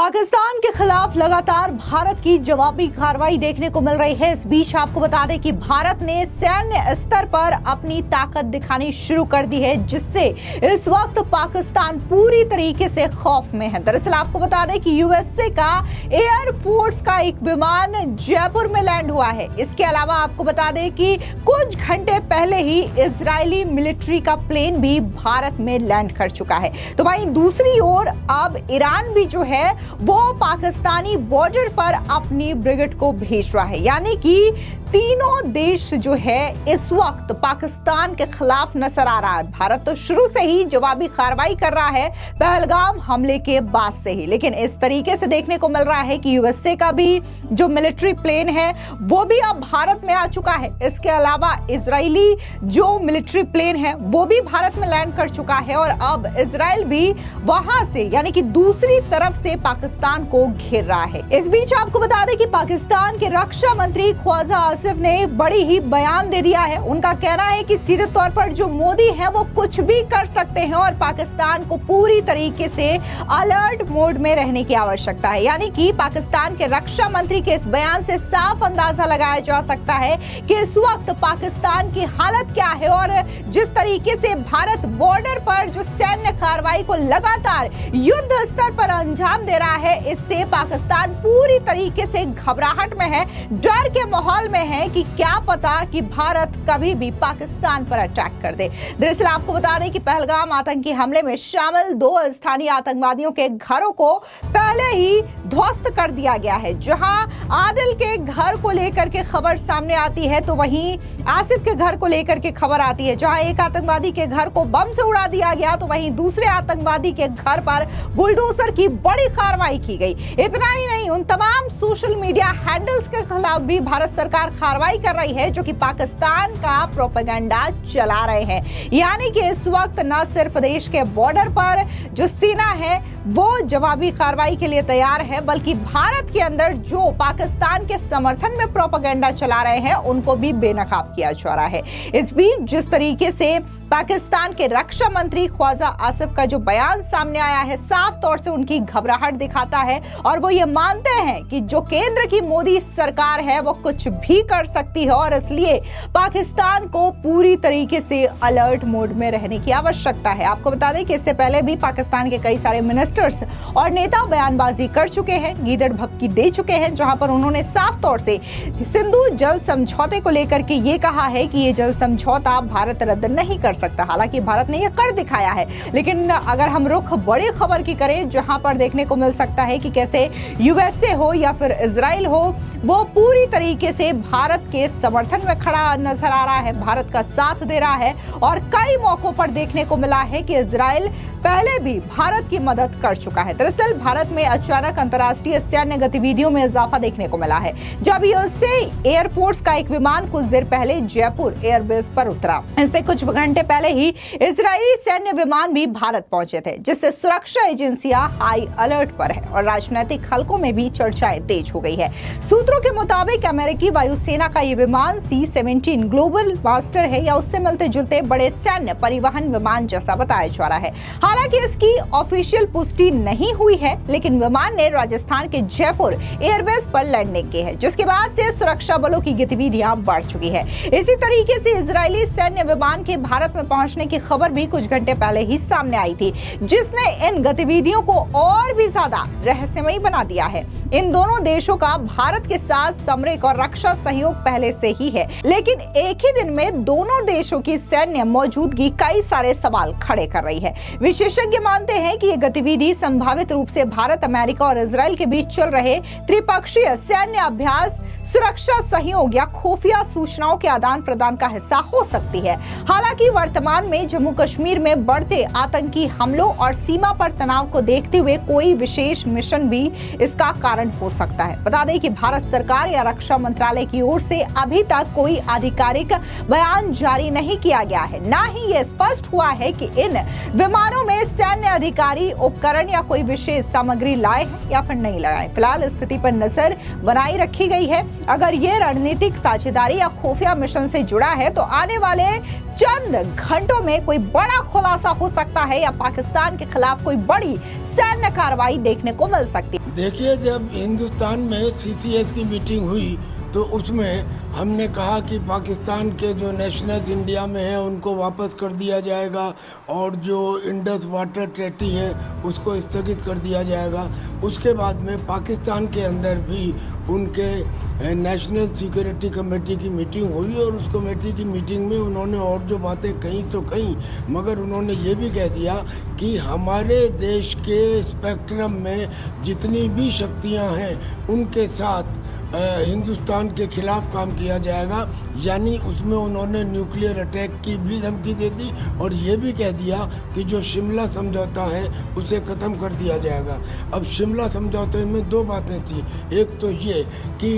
पाकिस्तान के खिलाफ लगातार भारत की जवाबी कार्रवाई देखने को मिल रही है। इस बीच आपको बता दें कि भारत ने सैन्य स्तर पर अपनी ताकत दिखानी शुरू कर दी है, जिससे इस वक्त पाकिस्तान पूरी तरीके से खौफ में है। दरअसल आपको बता दें कि यूएसए का एयर फोर्स का एक विमान जयपुर में लैंड हुआ है। इसके अलावा आपको बता दें कि कुछ घंटे पहले ही इजरायली मिलिट्री का प्लेन भी भारत में लैंड कर चुका है। तो वहीं दूसरी ओर अब ईरान भी जो है वो पाकिस्तानी बॉर्डर पर अपनी ब्रिगेड को भेज रहा है। यानी कि तीनों देश जो है इस वक्त पाकिस्तान के खिलाफ नजर आ रहा है। भारत तो शुरू से ही जवाबी कार्रवाई कर रहा है पहलगाम हमले के बाद से ही, लेकिन इस तरीके से देखने को मिल रहा है कि यूएसए का भी जो मिलिट्री प्लेन है वो भी अब भारत में आ चुका है। इसके अलावा इजरायली जो मिलिट्री प्लेन है वो भी भारत में लैंड कर चुका है और अब इजराइल भी वहां से यानी कि दूसरी तरफ से पाकिस्तान को घेर रहा है। इस बीच आपको बता दें कि पाकिस्तान के रक्षा मंत्री ख्वाजा आसिफ ने बड़ी ही बयान दे दिया है। उनका कहना है कि सीधे तौर पर जो मोदी है वो कुछ भी कर सकते हैं और पाकिस्तान को पूरी तरीके से अलर्ट मोड में रहने की आवश्यकता है। यानी कि पाकिस्तान के रक्षा मंत्री के इस बयान से साफ अंदाजा लगाया जा सकता है कि इस वक्त पाकिस्तान की हालत क्या है और जिस तरीके से भारत बॉर्डर पर जो सैन्य कार्रवाई को लगातार युद्ध स्तर पर अंजाम दे रहा है, इससे पाकिस्तान पूरी तरीके से घबराहट में है, डर के माहौल में है कि क्या पता कि भारत कभी भी पाकिस्तान पर अटैक कर दे। दरअसल आपको बता दें कि पहलगाम आतंकी हमले में शामिल 2 स्थानीय आतंकवादियों के घरों को पहले ही ध्वस्त कर दिया गया है। जहां आदिल के घर को लेकर के खबर सामने आती है तो वहीं आसिफ के घर को लेकर के खबर आती है। जहां एक आतंकवादी के घर को बम से उड़ा दिया गया तो वहीं दूसरे आतंकवादी के घर पर बुलडोजर की बड़ी कार्रवाई की गई। इतना ही नहीं, उन तमाम सोशल मीडिया हैंडल्स के खिलाफ भी भारत सरकार कार्रवाई कर रही है जो कि पाकिस्तान का प्रोपेगेंडा चला रहे हैं। यानी कि इस वक्त न सिर्फ देश के बॉर्डर पर जो सेना है वो जवाबी कार्रवाई के लिए तैयार है, बल्कि भारत के अंदर जो पाकिस्तान के समर्थन में प्रोपेगेंडा चला रहे हैं उनको भी बेनकाब किया जा रहा है। इस बीच जिस तरीके से पाकिस्तान के रक्षा मंत्री ख्वाजा आसिफ का जो बयान सामने आया है साफ तौर से उनकी घबराहट दिखाता है और वो ये मानते हैं कि जो केंद्र की मोदी सरकार है वो कुछ भी कर सकती है और इसलिए पाकिस्तान को पूरी तरीके से अलर्ट मोड में रहने की आवश्यकता है। आपको बता दें कि इससे पहले भी पाकिस्तान के कई सारे मिनिस्टर्स और नेता बयानबाजी कर चुके हैं, गीदड़ भपकी दे चुके हैं, जहां पर उन्होंने साफ तौर से सिंधु जल समझौते को लेकर के ये कहा है कि ये जल समझौता भारत रद्द नहीं कर सकता। हालांकि भारत ने यह कर दिखाया है, लेकिन अगर हम रुख बड़ी खबर की करें जहां पर देखने को मिल सकता है कि कैसे यूएसए हो या फिर इजराइल हो वो पूरी तरीके से भारत के समर्थन में खड़ा नजर आ रहा है, भारत का साथ दे रहा है और कई मौकों पर देखने को मिला है कि इजराइल पहले भी भारत की मदद कर चुका है। दरअसल भारत में अचानक अंतर्राष्ट्रीय सैन्य गतिविधियों में इजाफा देखने को मिला है जब यूएसए एयरफोर्स का एक विमान कुछ देर पहले जयपुर एयरबेस पर उतरा। इससे कुछ घंटे पहले ही इजरायली सैन्य विमान भी भारत पहुंचे थे, जिससे सुरक्षा एजेंसियां हाई अलर्ट पर है और राजनीतिक हलकों में भी चर्चाएं तेज हो गई है। सूत्रों के मुताबिक अमेरिकी वायुसेना का ये विमान C-17 ग्लोबल मास्टर है या उससे मिलते जुलते बड़े सैन्य परिवहन विमान जैसा बताया जा रहा है। हालांकि इसकी ऑफिशियल पुष्टि नहीं हुई है, लेकिन विमान ने राजस्थान के जयपुर एयरबेस पर लैंडिंग की है, जिसके बाद से सुरक्षा बलों की गतिविधियां बढ़ चुकी है। इसी तरीके से इजरायली सैन्य विमान के भारत में पहुंचने की खबर भी कुछ घंटे पहले ही सामने आई थी, जिसने इन गतिविधियों को और भी ज्यादा रहस्यमयी बना दिया है। इन दोनों देशों का भारत के साथ सामरिक और रक्षा सहयोग पहले से ही है, लेकिन एक ही दिन में दोनों देशों की सैन्य मौजूदगी कई सारे सवाल खड़े कर रही है। विशेषज्ञ मानते हैं कि ये गतिविधि संभावित रूप से भारत, अमेरिका और इजराइल के बीच चल रहे त्रिपक्षीय सैन्य अभ्यास, सुरक्षा सहयोग या खुफिया सूचनाओं के आदान प्रदान का हिस्सा हो सकती है। हालांकि वर्तमान में जम्मू कश्मीर में बढ़ते आतंकी हमलों और सीमा पर तनाव को देखते हुए कोई विशेष मिशन भी इसका कारण हो सकता है। बता दें कि भारत सरकार या रक्षा मंत्रालय की ओर से अभी तक कोई आधिकारिक बयान जारी नहीं किया गया है, ना ही ये स्पष्ट हुआ है कि इन विमानों में सैन्य अधिकारी, उपकरण या कोई विशेष सामग्री लाए हैं या फिर नहीं लाए। फिलहाल स्थिति पर नजर बनाई रखी गई है। अगर ये रणनीतिक साझेदारी या खुफिया मिशन से जुड़ा है तो आने वाले चंद घंटों में कोई बड़ा खुलासा हो सकता है या पाकिस्तान के खिलाफ कोई बड़ी सैन्य कार्रवाई देखने को मिल सकती है। देखिए, जब हिंदुस्तान में सीसीएस की मीटिंग हुई तो उसमें हमने कहा कि पाकिस्तान के जो नेशनल्स इंडिया में हैं उनको वापस कर दिया जाएगा और जो इंडस वाटर ट्रेटी है उसको स्थगित कर दिया जाएगा। उसके बाद में पाकिस्तान के अंदर भी उनके नेशनल सिक्योरिटी कमेटी की मीटिंग हुई और उस कमेटी की मीटिंग में उन्होंने और जो बातें कही तो कही, मगर उन्होंने ये भी कह दिया कि हमारे देश के स्पेक्ट्रम में जितनी भी शक्तियां हैं उनके साथ हिंदुस्तान के खिलाफ काम किया जाएगा। यानी उसमें उन्होंने न्यूक्लियर अटैक की भी धमकी दे दी और ये भी कह दिया कि जो शिमला समझौता है उसे ख़त्म कर दिया जाएगा। अब शिमला समझौते में दो बातें थी, एक तो ये कि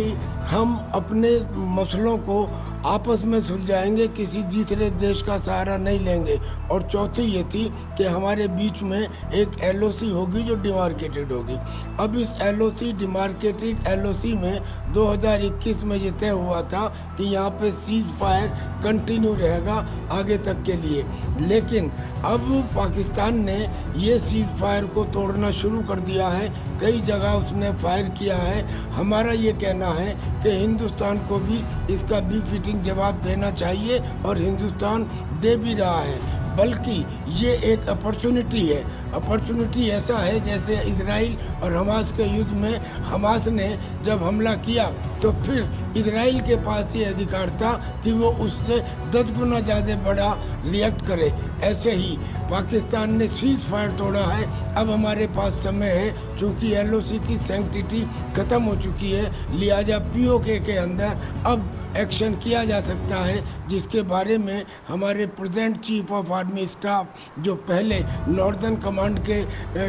हम अपने मसलों को आपस में सुलझाएंगे, किसी दूसरे देश का सहारा नहीं लेंगे, और चौथी ये थी कि हमारे बीच में एक एलओसी होगी जो डिमार्केटेड होगी। अब इस एलओसी डिमार्केटेड एलओसी में 2021 में ये तय हुआ था कि यहाँ पे सीज फायर कंटिन्यू रहेगा आगे तक के लिए, लेकिन अब पाकिस्तान ने ये सीज फायर को तोड़ना शुरू कर दिया है। कई जगह उसने फायर किया है। हमारा ये कहना है कि हिंदुस्तान को भी इसका फिटिंग जवाब देना चाहिए और हिंदुस्तान दे भी रहा है, बल्कि ये एक अपॉर्चुनिटी है। अपॉर्चुनिटी ऐसा है जैसे इजराइल और हमास के युद्ध में हमास ने जब हमला किया तो फिर इजराइल के पास ये अधिकार था कि वो उससे 10 गुना ज़्यादा बड़ा रिएक्ट करे। ऐसे ही पाकिस्तान ने सीज फायर तोड़ा है। अब हमारे पास समय है, चूँकि एलओसी की सैंक्टिटी ख़त्म हो चुकी है, लिहाजा पीओके के अंदर अब एक्शन किया जा सकता है, जिसके बारे में हमारे present chief of army staff जो पहले नॉर्दर्न कमांड के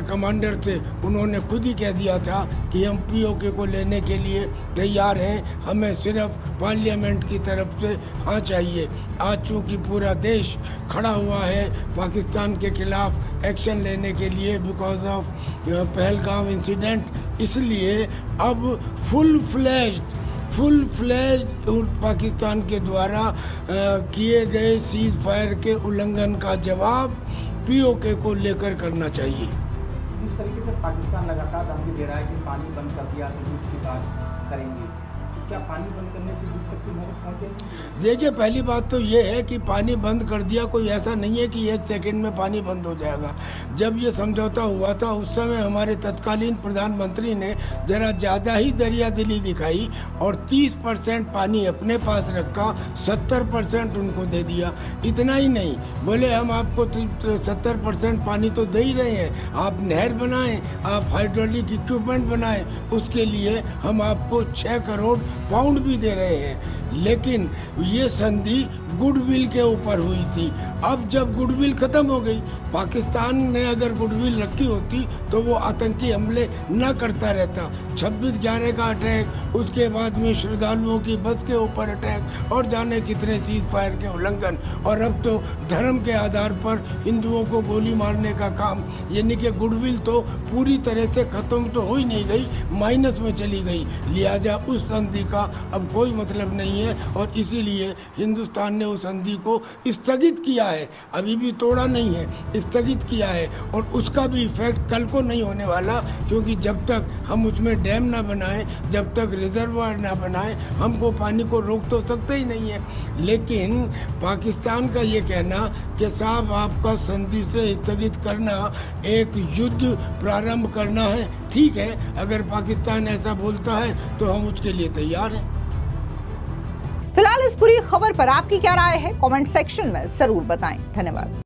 कमांडर थे, उन्होंने खुद ही कह दिया था कि हम पीओके को लेने के लिए तैयार हैं, हमें सिर्फ पार्लियामेंट की तरफ से हाँ चाहिए। आज चूँकि पूरा देश खड़ा हुआ है पाकिस्तान के खिलाफ एक्शन लेने के लिए बिकॉज ऑफ पहलगाम इंसिडेंट, इसलिए अब फुल फ्लेज्ड पाकिस्तान के द्वारा किए गए सीज फायर के उल्लंघन का जवाब पीओके को लेकर करना चाहिए। जिस तरीके से पाकिस्तान लगातार धमकी दे रहा है कि पानी बंद कर दिया तो युद्ध की बात करेंगे, क्या पानी बंद करने से युद्ध तक की नौबत पहुंचेगी? देखिए, पहली बात तो ये है कि पानी बंद कर दिया, कोई ऐसा नहीं है कि 1 सेकंड में पानी बंद हो जाएगा। जब ये समझौता हुआ था उस समय हमारे तत्कालीन प्रधानमंत्री ने जरा ज़्यादा ही दरियादिली दिखाई और 30% पानी अपने पास रखा, 70% उनको दे दिया। इतना ही नहीं, बोले हम आपको 70% पानी तो दे ही रहे हैं, आप नहर बनाएं, आप हाइड्रोलिक इक्विपमेंट बनाएं, उसके लिए हम आपको 6 करोड़ पाउंड भी दे रहे हैं। लेकिन ये संधि गुडविल के ऊपर हुई थी। अब जब गुडविल खत्म हो गई, पाकिस्तान ने अगर गुडविल रखी होती तो वो आतंकी हमले न करता रहता। 26/11 का अटैक, उसके बाद में श्रद्धालुओं की बस के ऊपर अटैक और जाने कितने सीज फायर के उल्लंघन, और अब तो धर्म के आधार पर हिंदुओं को गोली मारने का काम। यानी कि गुडविल तो पूरी तरह से खत्म तो हो ही नहीं गई, माइनस में चली गई। लिहाजा उस संधि का अब कोई मतलब नहीं है और इसीलिए हिंदुस्तान ने उस संधि को स्थगित किया है, अभी भी तोड़ा नहीं है, स्थगित किया है। और उसका भी इफेक्ट कल को नहीं होने वाला, क्योंकि जब तक हम उसमें डैम ना बनाएं, जब तक रिजर्वायर ना बनाएं, हमको पानी को रोक तो सकते ही नहीं है। लेकिन पाकिस्तान का ये कहना कि साहब आपका संधि से स्थगित करना एक युद्ध प्रारंभ करना है, ठीक है, अगर पाकिस्तान ऐसा बोलता है तो हम उसके लिए तैयार हैं। फिलहाल इस पूरी खबर पर आपकी क्या राय है, कमेंट सेक्शन में जरूर बताएं। धन्यवाद।